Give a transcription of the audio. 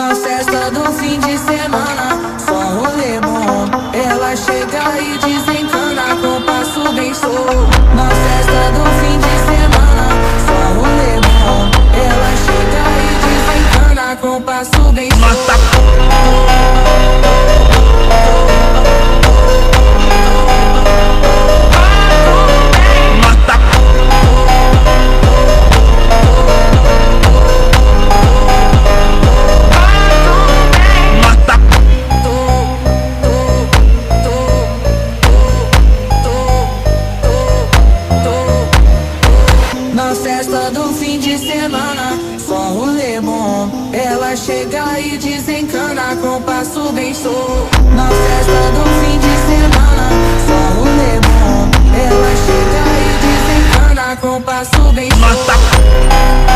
Na festa do fim de semana, só rolê bom. Ela chega e desencana com passo bem solto. Na festa do fim de semana, só rolê bom. Ela chega e desencana com passo bem solto. Na festa do fim de semana, só rolê bom. Ela chega e desencana com passo bem solto. Na festa do fim de semana, só rolê bom. Ela chega e desencana com passo bem solto.